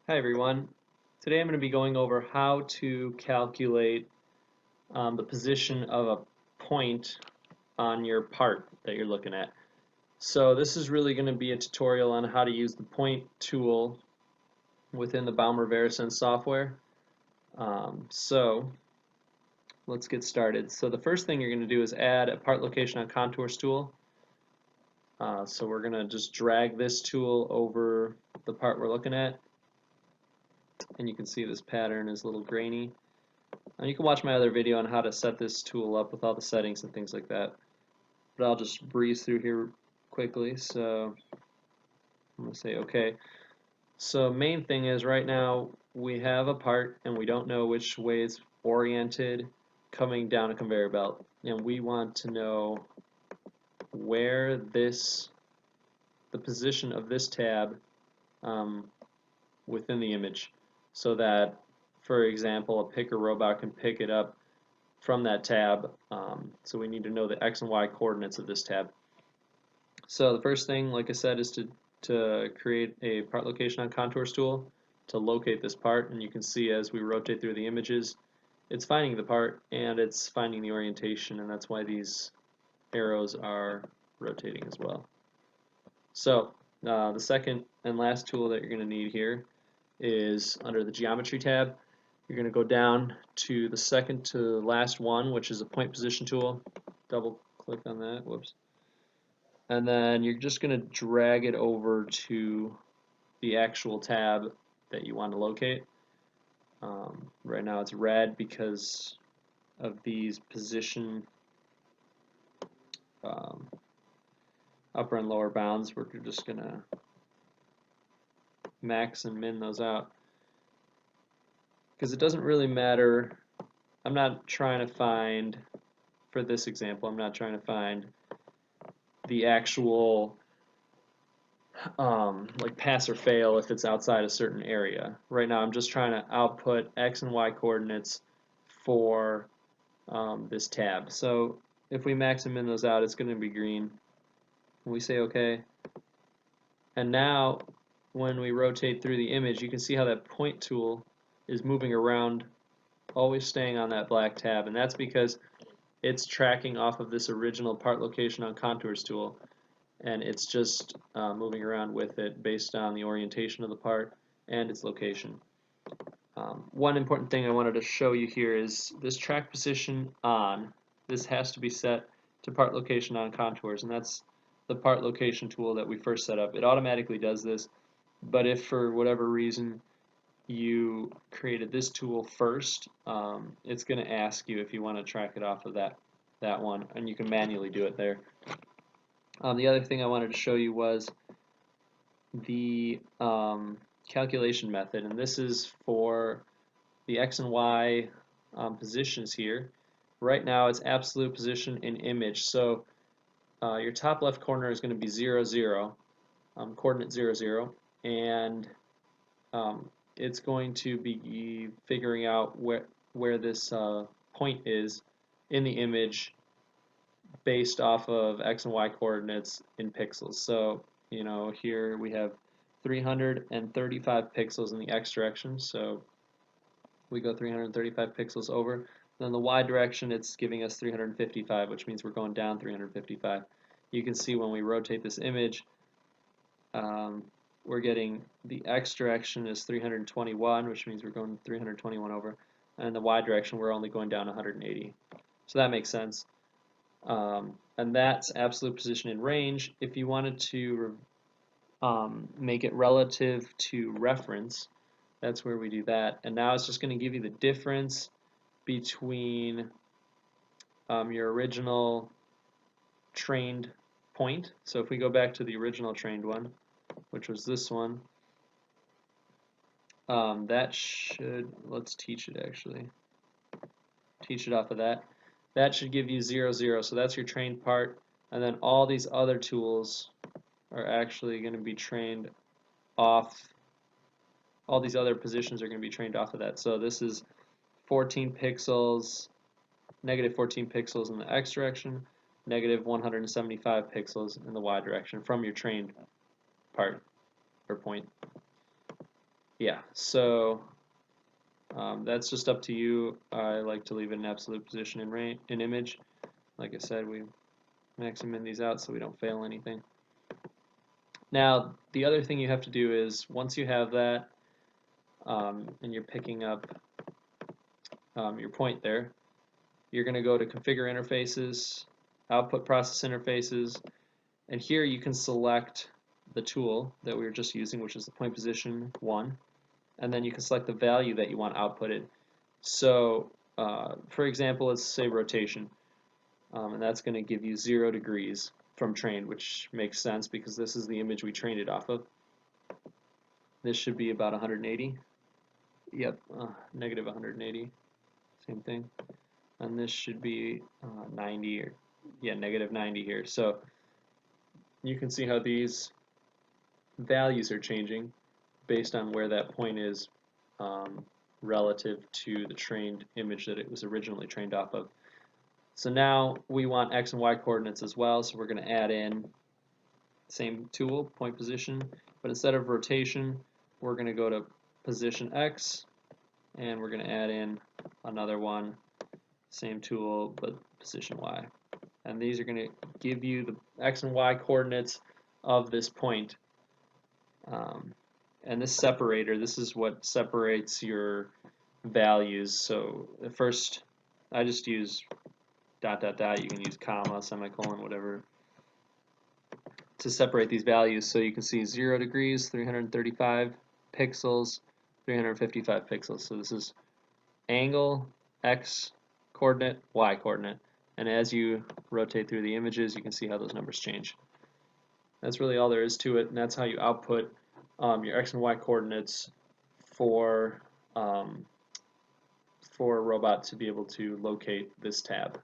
Hi everyone. Today I'm going to be going over how to calculate the position of a point on your part that you're looking at. So this is really going to be a tutorial on how to use the point tool within the Baumer VeriSens software. So let's get started. So the first thing you're going to do is add a part location on contours tool. So we're going to just drag this tool over the part we're looking at, and you can see this pattern is a little grainy. You can watch my other video on how to set this tool up with all the settings and things like that. But I'll just breeze through here quickly. So I'm going to say OK. So main thing is right now we have a part and we don't know which way it's oriented coming down a conveyor belt. And we want to know where the position of this tab within the image, so that, for example, a picker robot can pick it up from that tab. So we need to know the X and Y coordinates of this tab. So the first thing, like I said, is to create a part location on contours tool to locate this part, and you can see as we rotate through the images, it's finding the part and it's finding the orientation, and that's why these arrows are rotating as well. So the second and last tool that you're going to need here is under the geometry tab. You're going to go down to the second to last one, which is a point position tool. Double click on that, whoops. And then you're just going to drag it over to the actual tab that you want to locate. Right now it's red because of these position upper and lower bounds. We're just going to max and min those out, because it doesn't really matter. I'm not trying to find, for this example, I'm not trying to find the actual like pass or fail if it's outside a certain area. Right now I'm just trying to output X and Y coordinates for this tab. So if we max and min those out, it's going to be green. We say OK. And now when we rotate through the image, you can see how that point tool is moving around, always staying on that black tab, and that's because it's tracking off of this original part location on contours tool, and it's just moving around with it based on the orientation of the part and its location. One important thing I wanted to show you here is this track position on. This has to be set to part location on contours, and that's the part location tool that we first set up. It automatically does this, but if for whatever reason you created this tool first, it's going to ask you if you want to track it off of that one, and you can manually do it there. The other thing I wanted to show you was the calculation method, and this is for the X and Y positions here. Right now it's absolute position in image, so your top left corner is going to be 0, 0, coordinate 0, 0, and it's going to be figuring out where this point is in the image based off of X and Y coordinates in pixels. So, you know, here we have 335 pixels in the X direction, so we go 335 pixels over. Then the Y direction, it's giving us 355, which means we're going down 355. You can see when we rotate this image, we're getting the X direction is 321, which means we're going 321 over, and the Y direction we're only going down 180. So that makes sense. And that's absolute position in range. If you wanted to make it relative to reference, that's where we do that. And now it's just going to give you the difference between your original trained point. So if we go back to the original trained one, which was this one, that should, let's teach it actually. Teach it off of that. That should give you 0, 0. So that's your trained part. And then all these other tools are actually going to be trained off, all these other positions are going to be trained off of that. So this is 14 pixels, negative 14 pixels in the X direction, negative 175 pixels in the Y direction from your trained part or point. yeah, so that's just up to you. I like to leave it in absolute position in image. Like I said, we max and min these out so we don't fail anything. Now, the other thing you have to do is once you have that and you're picking up your point there, you're going to go to Configure Interfaces, Output Process Interfaces, and here you can select the tool that we were just using, which is the point position 1, and then you can select the value that you want outputted. So, for example, let's say rotation, and that's going to give you 0 degrees from trained, which makes sense because this is the image we trained it off of. This should be about 180. Yep, negative 180, same thing. And this should be 90, or yeah, negative 90 here. So you can see how these values are changing based on where that point is relative to the trained image that it was originally trained off of. So now we want x and y coordinates as well, so we're going to add in same tool, point position, but instead of rotation, we're going to go to position x, and we're going to add in another one, same tool, but position y. And these are going to give you the x and y coordinates of this point. And this separator, this is what separates your values. So at first, I just use dot dot dot. You can use comma, semicolon, whatever, to separate these values. So you can see 0 degrees, 335 pixels, 355 pixels. So this is angle, x coordinate, y coordinate. And as you rotate through the images, you can see how those numbers change. That's really all there is to it, and that's how you output your x and y coordinates for a robot to be able to locate this tab.